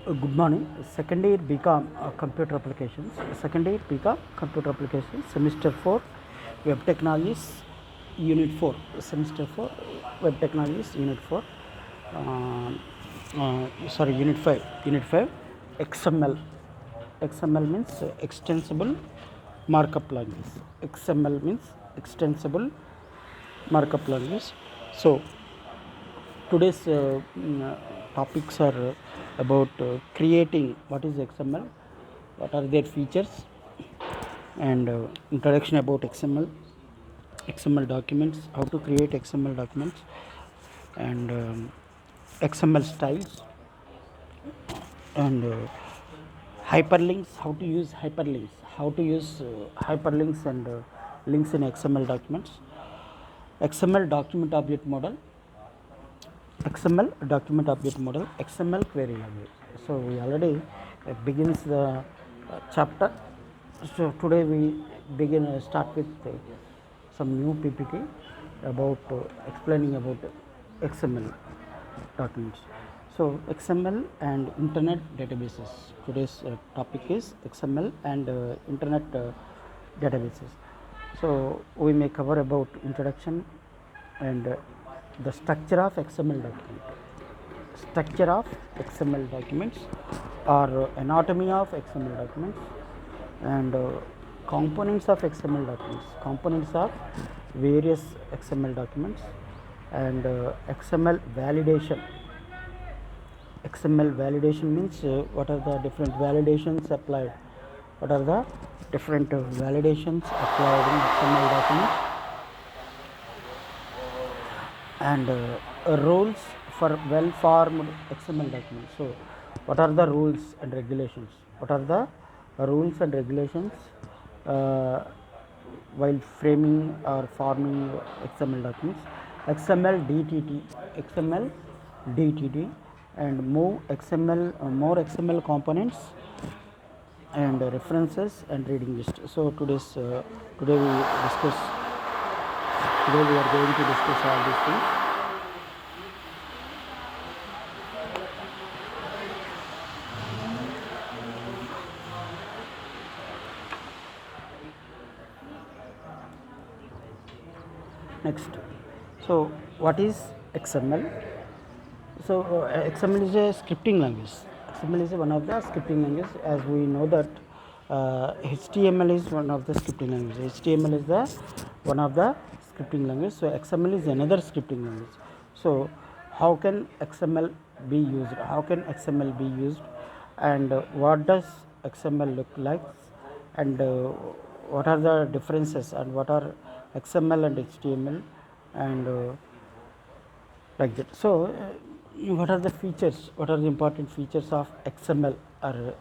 Good morning. Second year BCom Computer Applications. Second year BCom Computer Applications. Semester 4 Web Technologies Unit 4. Semester 4 Web Technologies Unit 4. Unit 5. Unit 5 XML. XML means extensible markup language. XML means extensible markup language. So today's topics are about creating what is XML, what are their features, and introduction about XML documents, how to create XML documents, and XML styles, and hyperlinks, how to use hyperlinks and links in XML documents, XML document object model, XML document object model, XML query language. So we already begins the chapter. So today we start with some new PPT about explaining about XML documents. So XML and internet databases. Today's topic is XML and internet databases. So we may cover about introduction and the structure of XML document, structure of XML documents, or anatomy of XML documents, and components of XML documents, components of various XML documents, and XML validation. XML validation means what are the different validations applied, what are the different validations applied in XML documents, and rules for well-formed XML documents. So what are the rules and regulations? What are the rules and regulations while framing or forming XML documents? XML DTT, and more XML components, and references and reading list. So today we are going to discuss all these things. Next, so what is XML? So XML is a scripting language. XML is one of the scripting languages. As we know that HTML is one of the scripting languages. HTML is the one of the scripting language. So XML is another scripting language. So how can XML be used? How can XML be used? And what does XML look like? And what are the differences? And what are XML and HTML? And like that. So what are the features? What are the important features of XML or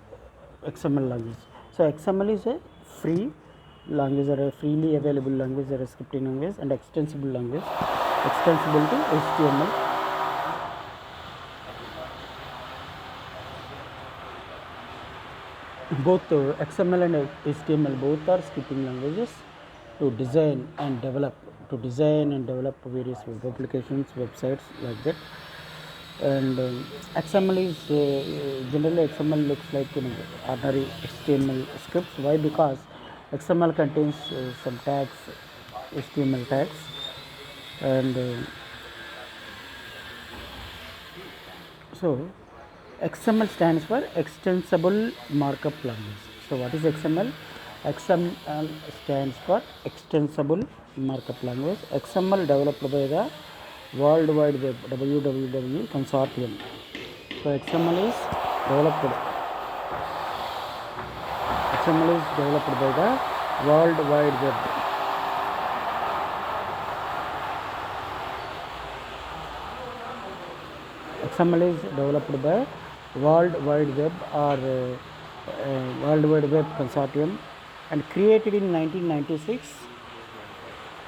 XML language? So XML is a free language, or a freely available language, or a scripting language, and extensible language, extensible to HTML. Both XML and HTML both are scripting languages to design and develop various web applications, websites, like that. And XML is generally XML looks like ordinary HTML scripts. Why? Because XML contains some tags, HTML tags, and so XML stands for extensible markup language. So what is XML? XML stands for extensible markup language. XML developed by the World Wide Web WWW consortium. So XML is developed by the World Wide Web. XML is developed by World Wide Web, or World Wide Web consortium, and created in 1996.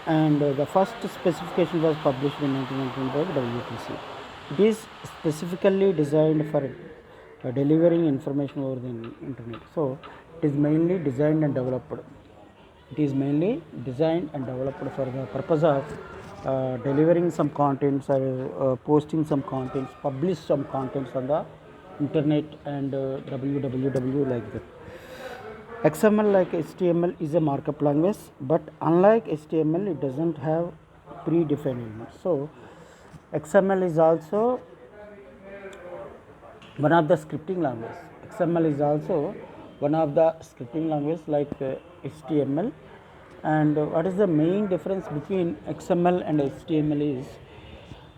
And the first specification was published in 1999 by WPC. It is specifically designed for delivering information over the internet. So it is mainly designed and developed. It is mainly designed and developed for the purpose of delivering some contents, or posting some contents, publish some contents on the internet and www like that. XML like HTML is a markup language, but unlike HTML, it doesn't have predefined elements. So XML is also one of the scripting language. XML is also one of the scripting language like HTML. And what is the main difference between XML and HTML is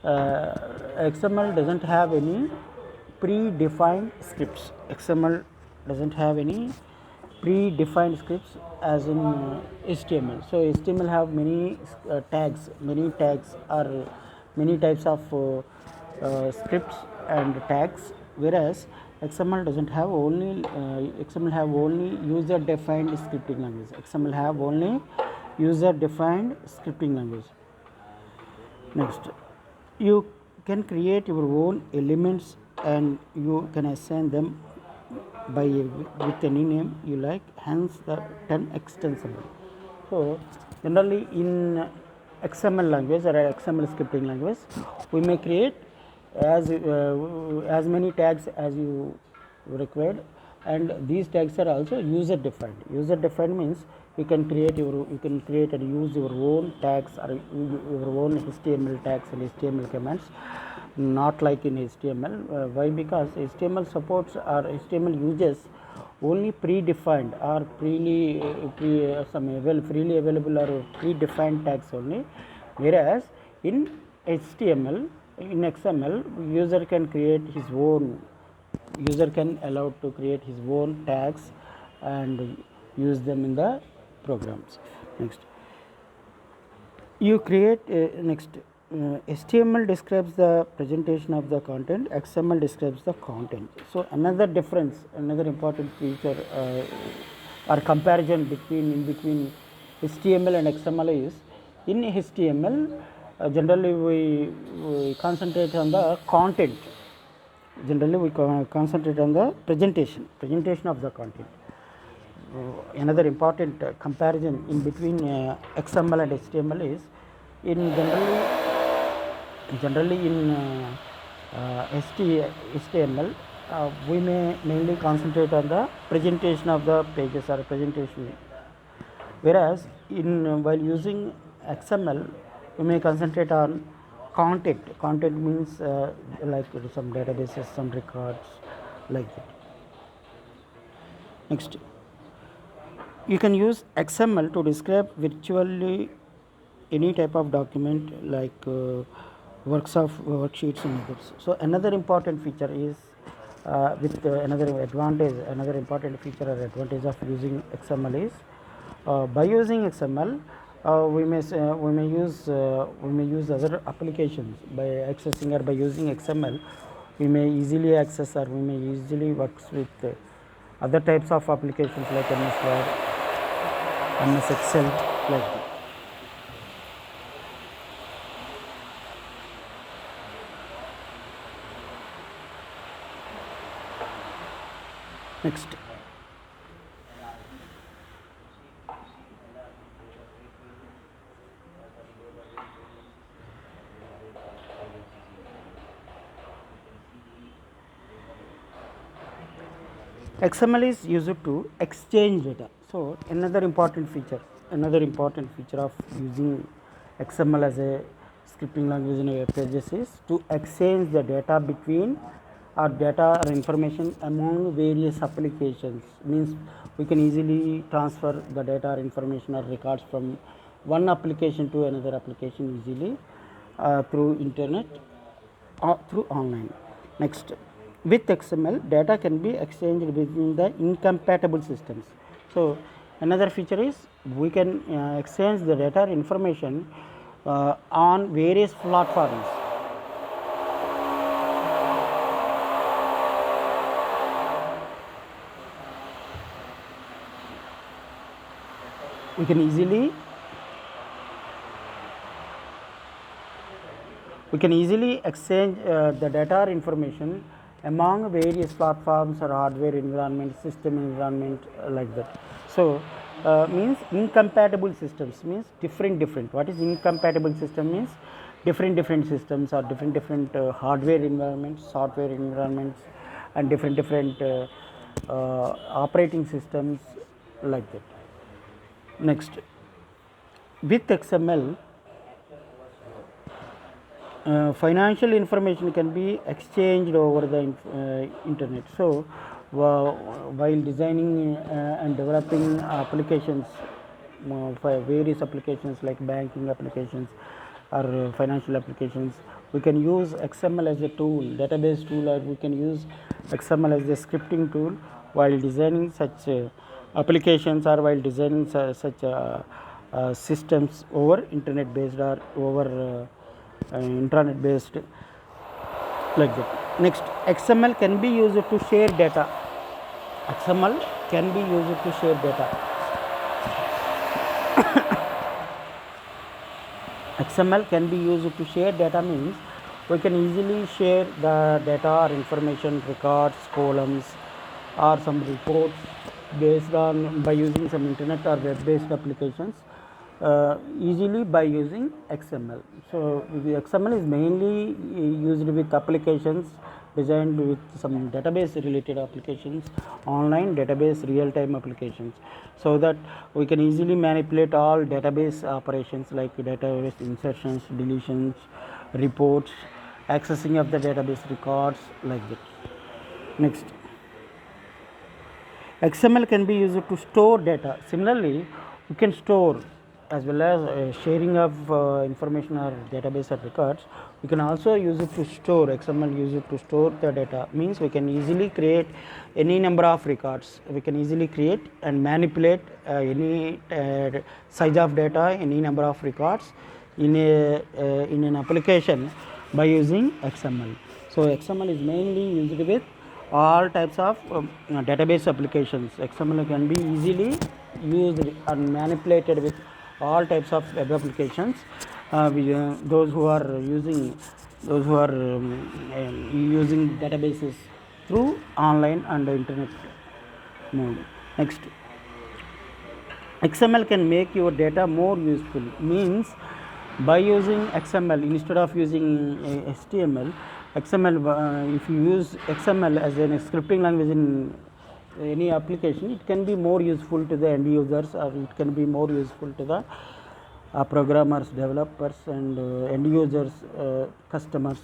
XML doesn't have any predefined scripts. XML doesn't have any predefined scripts as in HTML. So HTML have many tags, or many types of scripts and tags, whereas XML doesn't have only XML have only user defined scripting language. XML have only user defined scripting language. Next, you can create your own elements and you can assign them by with any name you like, hence the term extensible. So generally in XML language or XML scripting language, we may create as many tags as you required, and these tags are also user defined. User defined means you can create and use your own tags or your own HTML tags and HTML commands, not like in HTML. Why? Because HTML supports or HTML uses only predefined or freely available or predefined tags only, whereas in HTML, in XML, user can allow to create his own tags and use them in the programs. Next, you create HTML describes the presentation of the content, XML describes the content. So another important feature or comparison between HTML and XML is, in HTML generally we concentrate on the content. Generally we concentrate on the presentation of the content. Another important comparison in between XML and HTML is, generally in HTML we may mainly concentrate on the presentation of the pages or presentation, whereas while using XML we may concentrate on content. Content means like some databases, some records, like that. Next, you can use XML to describe virtually any type of document like worksheets and others. So another important feature is another important feature or advantage of using XML is, by using XML we may use other applications. By accessing or by using XML, we may easily access or we may easily work with other types of applications like MS Word, MS Excel, like that. Next, XML is used to exchange data. So another important feature of using XML as a scripting language in web pages is to exchange the data between data or information among various applications. Means we can easily transfer the data or information or records from one application to another application easily through internet or through online. Next, with XML, data can be exchanged between the incompatible systems. So another feature is we can exchange the data or information on various platforms. We can easily exchange the data or information among various platforms or hardware environment, system environment, like that. So means incompatible systems means different. What is incompatible system means? Different systems or different hardware environments, software environments, and different operating systems like that. Next, with XML, financial information can be exchanged over the internet. So while designing and developing applications for various applications like banking applications or financial applications, we can use XML as a tool, database tool, or we can use XML as a scripting tool while designing such applications, or while designing such systems over internet based or over intranet based, like that. Next, XML can be used to share data. XML can be used to share data. XML can be used to share data means we can easily share the data or information, records, columns, or some reports based on by using some internet or web based applications easily by using XML. So the XML is mainly used with applications designed with some database related applications, online database real time applications, so that we can easily manipulate all database operations like database insertions, deletions, reports, accessing of the database records, like that. Next, XML can be used to store data. Similarly, we can store as well as sharing of information or database or records. We can also use it to store. XML use it to store the data. Means we can easily create any number of records. We can easily create and manipulate any size of data, any number of records in an application by using XML. So XML is mainly used with all types of database applications. XML can be easily used and manipulated with all types of web applications. Those who are using using databases through online and internet mode. Next, XML can make your data more useful. Means by using XML instead of using HTML, XML, if you use XML as a scripting language in any application, it can be more useful to the end users, or it can be more useful to the programmers, developers, and end users, customers,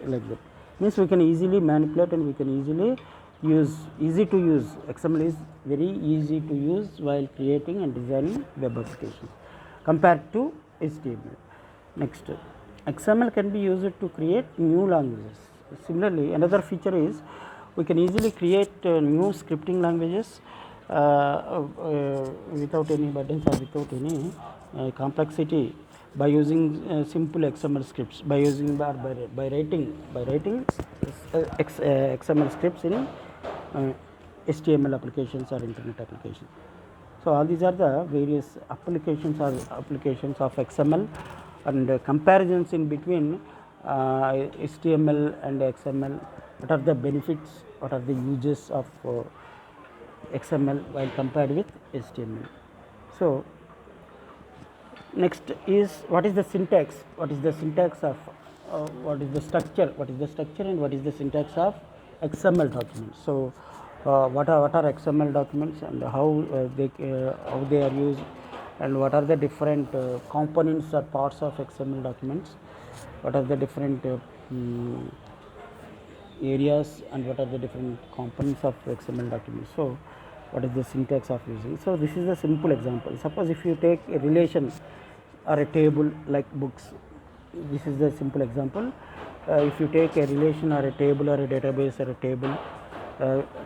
like that. Means we can easily manipulate and we can easily use, easy to use. XML is very easy to use while creating and designing web applications compared to HTML. Next, XML can be used to create new languages. Similarly, another feature is we can easily create new scripting languages without any burdens or without any complexity by using simple XML scripts, by using by writing XML scripts in HTML applications or internet applications. So all these are the various applications of XML, and comparisons in between HTML and XML. What are the benefits? What are the uses of XML while compared with HTML? So next is, what is the syntax? What is the syntax of what is the structure? What is the structure and what is the syntax of XML documents? So what are XML documents and how they are used, and what are the different components or parts of XML documents? What are the different areas and what are the different components of XML documents? So what is the syntax of using? So this is a simple example. Suppose if you take a relation or a table like books, this is the simple example. If you take a relation or a table or a database or a table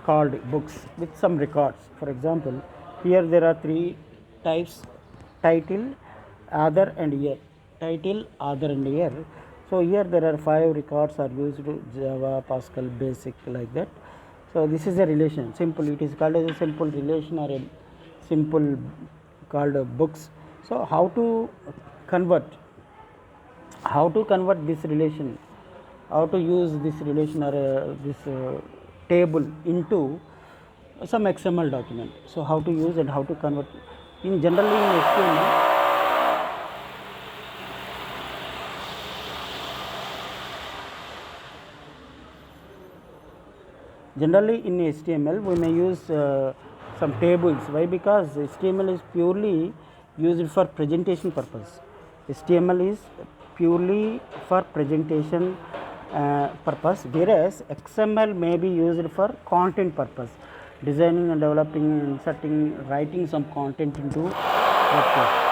called books with some records, for example, here there are three types: title, author, and year. Title, author, and year. So here there are 5 records are used: Java, Pascal, Basic, like that. So this is a relation, simple. It is called as a simple relation or a simple called books. So how to convert this relation? How to use this relation or this table into some XML document? So how to use and how to convert? In generally in HTML, Generally in HTML we may use some tables. Why? Because HTML is purely used for presentation purpose. HTML is purely for presentation purpose, whereas XML may be used for content purpose, designing and developing, inserting, writing some content into website.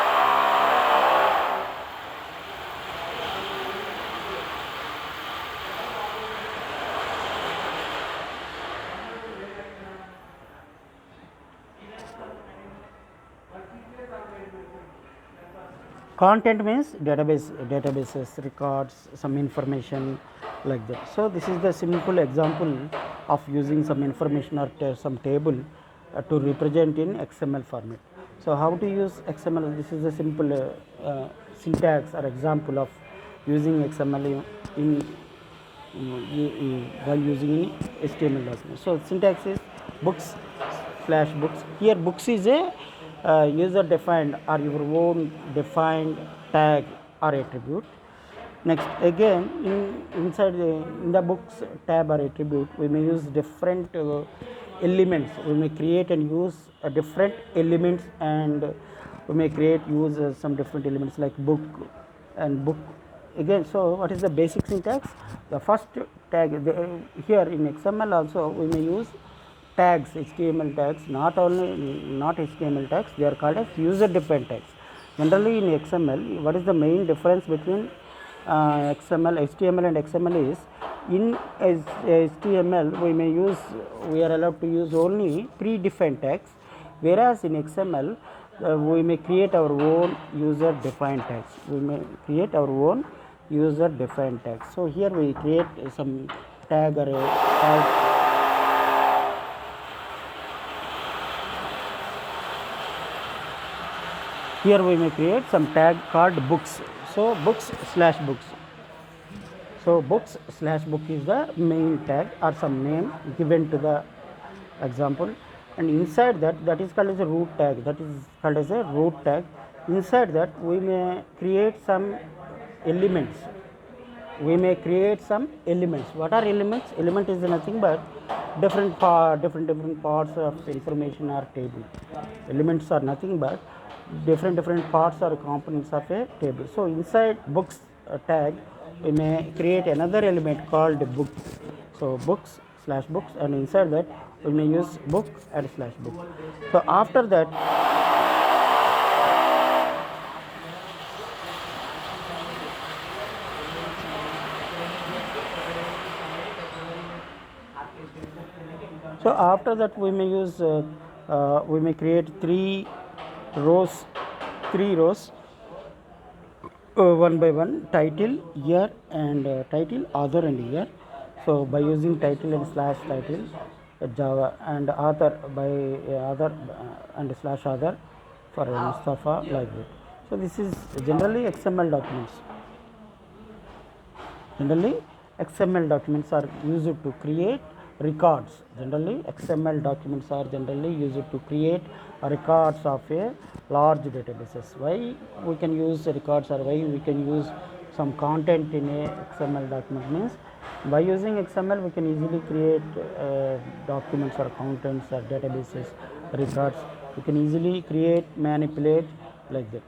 Content means databases, records, some information like that. So this is the simple example of using some information or some table to represent in XML format. So how to use XML? This is a simple syntax or example of using XML while using in HTML document. So syntax is books slash books. Here books is a user defined or your own defined tag or attribute. Next, again inside in the books tab or attribute, we may use different elements. We may create and use different elements, and we may create use some different elements like book and book again. So what is the basic syntax? The first tag here in XML also we may use tags, HTML tags, not HTML tags, they are called as user defined tags. Generally in XML, what is the main difference between HTML and XML is, in HTML we are allowed to use only predefined tags, whereas in XML we may create our own user defined tags. So here we create some tag or a tag. Here we may create some tag called books. So books slash books. So books slash book is the main tag or some name given to the example, and inside that is called as a root tag. Inside that we may create some elements. What are elements? Element is nothing but different parts of information or table. Elements are nothing but different parts or components of a table. So inside books tag we may create another element called book. So books slash books, and inside that we may use book and slash book. So after that we may use we may create three rows one by one: title, year, and title, author, and year. So by using title and slash title, Java, and author by author and slash author for Mustafa, like that. So this is generally XML documents. Are used to create records. XML documents are generally used to create records of a large databases. Why we can use records, or why we can use some content in a XML document means, by using XML we can easily create documents or contents or databases, records. We can easily create, manipulate, like that.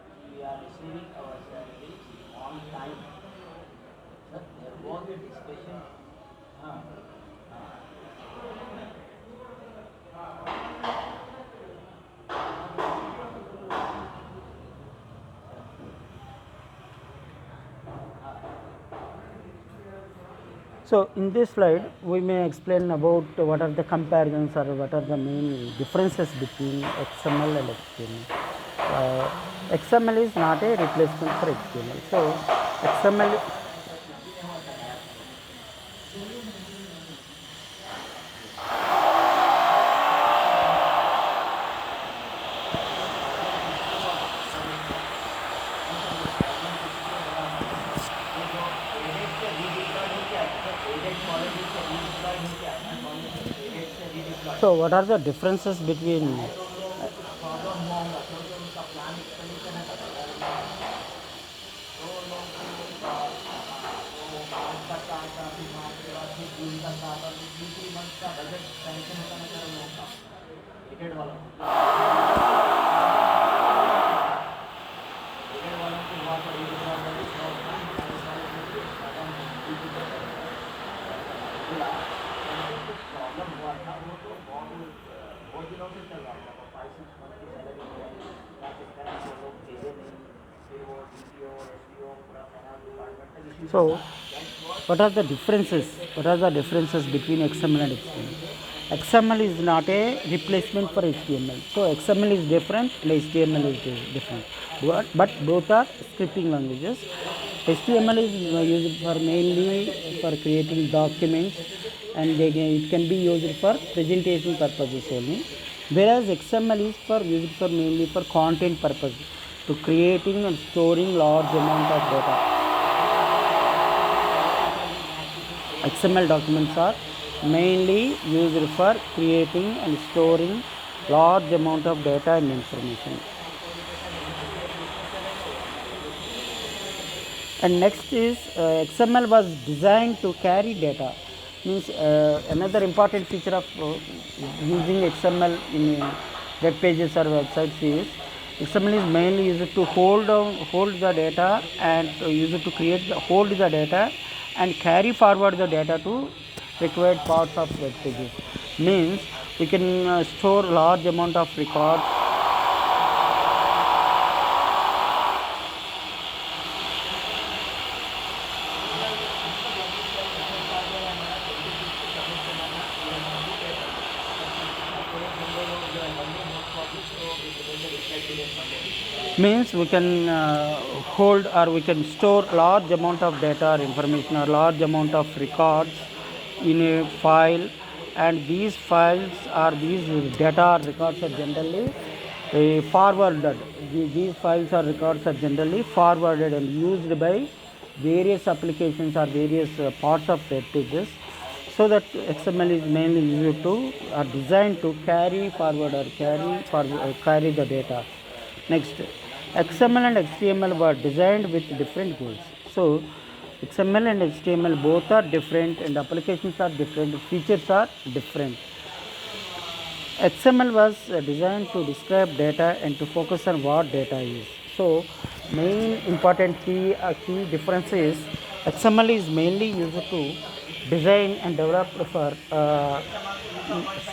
So in this slide we may explain about what are the comparisons or what are the main differences between XML and HTML. XML is not a replacement for HTML. So XML So what are the differences between So, what are the differences? What are the differences between XML and HTML? XML is not a replacement for HTML. So, XML is different and HTML is different. But both are scripting languages. HTML is used for mainly for creating documents, and it can be used for presentation purposes only. Whereas XML is used for mainly for content purpose, to creating and storing large amount of data. XML documents are mainly used for creating and storing large amount of data and information. And next is XML was designed to carry data. Means another important feature of using XML in web pages or websites is XML is mainly used to hold the data and use it to hold the data and carry forward the data to required parts of web pages. Means we can store large amount of records. Means we can hold or we can store large amount of data or information or large amount of records in a file, and these files or these data or records are generally forwarded. These files or records are generally forwarded and used by various applications or various parts of web pages. So that XML is mainly used to or designed to carry forward or carry the data. Next, XML and HTML were designed with different goals. So, XML and HTML both are different and applications are different, features are different. XML was designed to describe data and to focus on what data is. So, main important key difference is XML is mainly used to design and develop for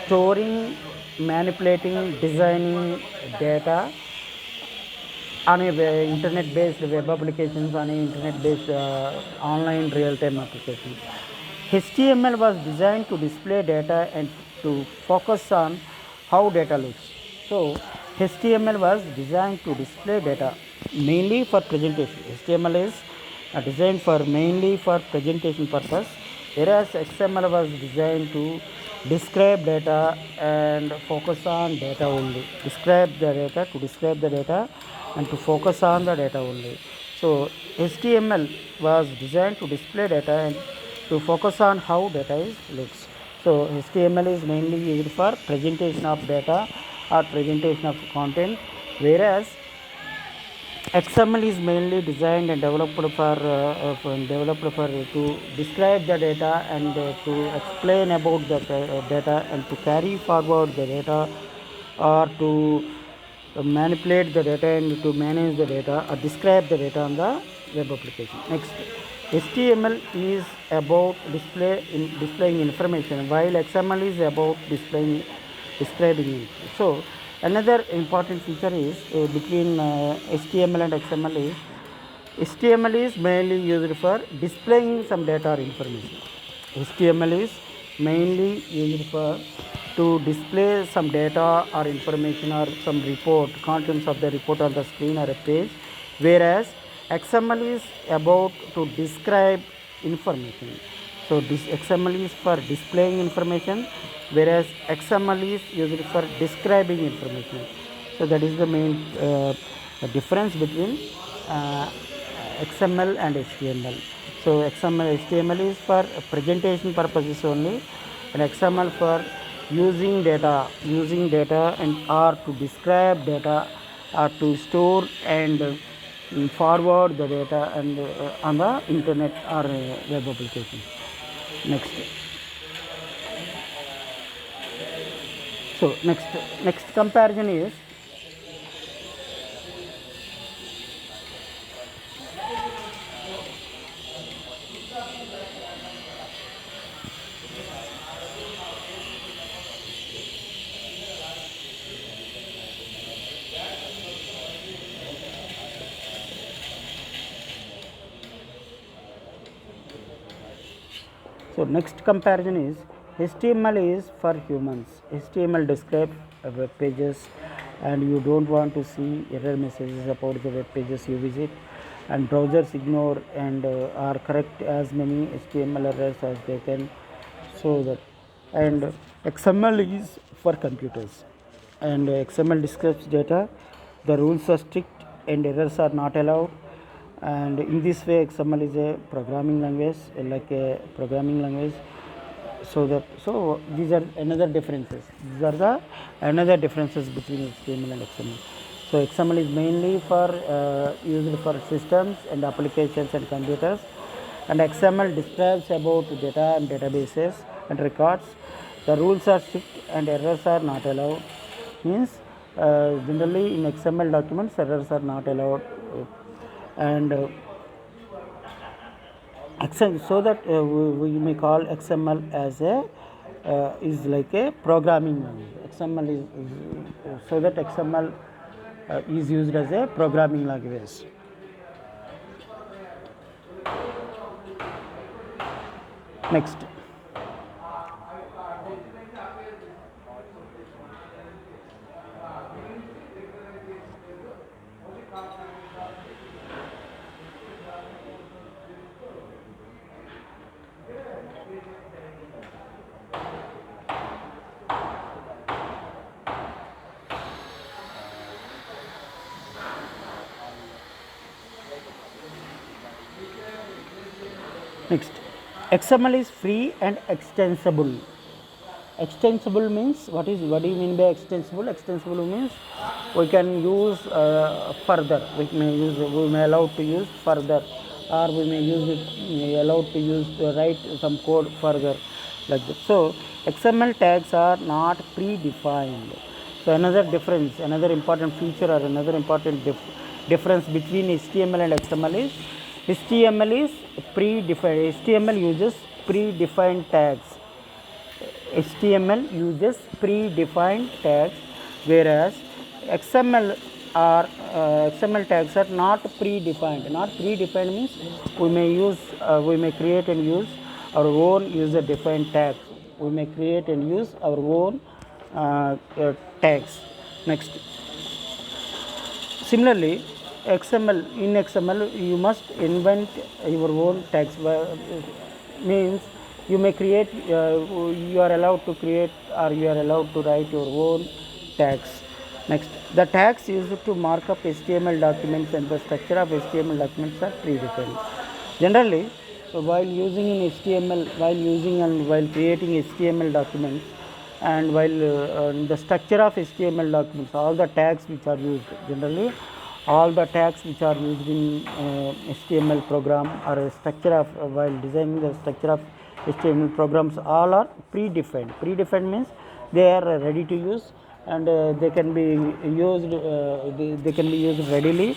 storing, manipulating, designing data on a internet-based web applications, on a internet-based online real-time applications. HTML was designed to display data and to focus on how data looks. So, HTML was designed to display data mainly for presentation. HTML is designed for mainly for presentation purpose, whereas XML was designed to describe data and focus on data only. Describe the data and to focus on the data only. So, HTML was designed to display data and to focus on how data looks. So, HTML is mainly used for presentation of data or presentation of content, whereas XML is mainly designed and developed for to describe the data and to explain about the data and to carry forward the data or to manipulate the data and to manage the data or describe the data on the web application. Next, HTML is about displaying information, while XML is about describing it. So, another important feature is between HTML and XML is HTML is mainly used for displaying some data or information. HTML is mainly used for to display some data or information or some report, contents of the report on the screen or a page, whereas XML is about to describe information. So, this XML is for displaying information, whereas XML is used for describing information. So, that is the main difference between XML and HTML. So, HTML is for presentation purposes only, and XML for using data and or to describe data or to store and forward the data and on the internet or web application. Next, So next comparison is next comparison is HTML is for humans. HTML describes web pages, and you don't want to see error messages about the web pages you visit, and browsers ignore and are correct as many HTML errors as they can. So that, and XML is for computers, and XML describes data. The rules are strict and errors are not allowed, and in this way XML is a programming language, like a programming language. So these are another differences. These are the another differences between HTML and XML. So XML is mainly for used for systems and applications and computers, and XML describes about data and databases and records. The rules are strict and errors are not allowed. Means generally in XML documents errors are not allowed, and so that we may call XML as a is like a programming language. XML is so that XML is used as a programming language. Next. Next, XML is free and extensible. Extensible means what do you mean by extensible? Extensible means we can use further. We may allow to use further, or we may use it allowed to use write some code further, like that. So XML tags are not predefined. So another difference, another important feature, or another important difference between HTML and XML is HTML is predefined. HTML uses predefined tags. HTML uses predefined tags, whereas XML tags are not predefined. Not predefined means we may create and use our own user defined tags. We may create and use our own tags. Next, similarly, in XML you must invent your own tags. Means you may create, you are allowed to create, or you are allowed to write your own tags. Next, the tags used to mark up HTML documents and the structure of HTML documents are predefined. Generally, while using while creating HTML documents, and while the structure of HTML documents, all the tags which are used, generally all the tags which are used in HTML program or a structure of while designing the structure of HTML programs, all are predefined. Predefined means they are ready to use, and they can be used they can be used readily,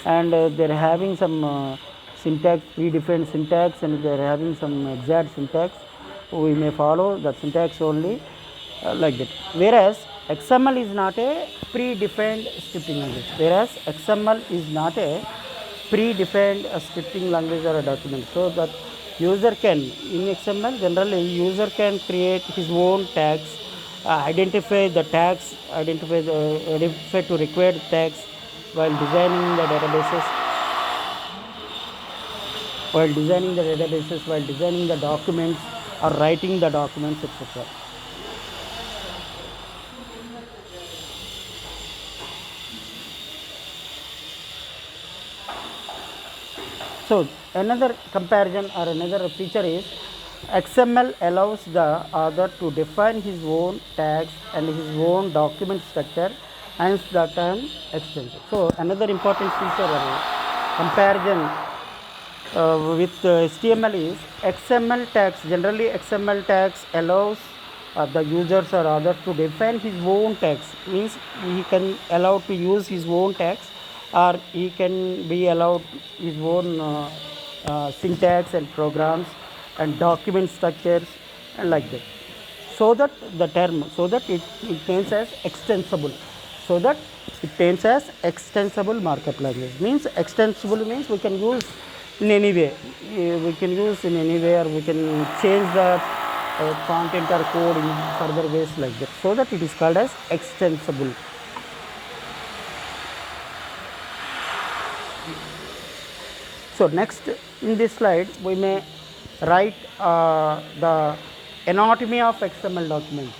and they are having some syntax, predefined syntax, and they are having some exact syntax. We may follow that syntax only, like that. Whereas XML is not a predefined scripting language. Whereas XML is not a predefined scripting language or a document. So that user can, in XML generally user can create his own tags, identify the tags, identify to required tags while designing the databases, while designing the documents, or writing the documents, etc. So another comparison or another feature is XML allows the author to define his own tags and his own document structure, hence the term extension. So another important feature or comparison with HTML is XML tags. Generally XML tags allows the users or others to define his own tags. Means he can allow to use his own tags, or he can be allowed his own syntax and programs and document structures and like that. So that the term, so that it names as extensible, so that it names as extensible markup language. Means extensible means we can use in any way, we can use in any way, or we can change the content or code in further ways like that, so that it is called as extensible. So next in this slide we may write the anatomy of XML document.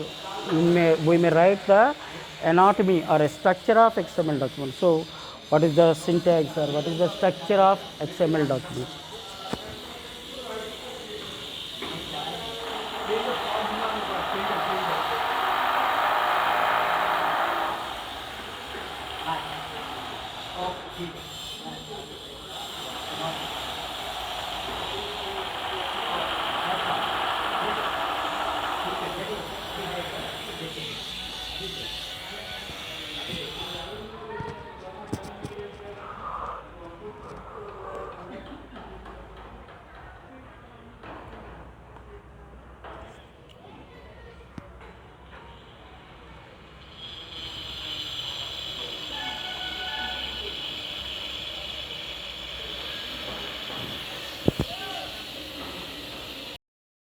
We may write the anatomy or a structure of XML document. So what is the syntax or what is the structure of XML document?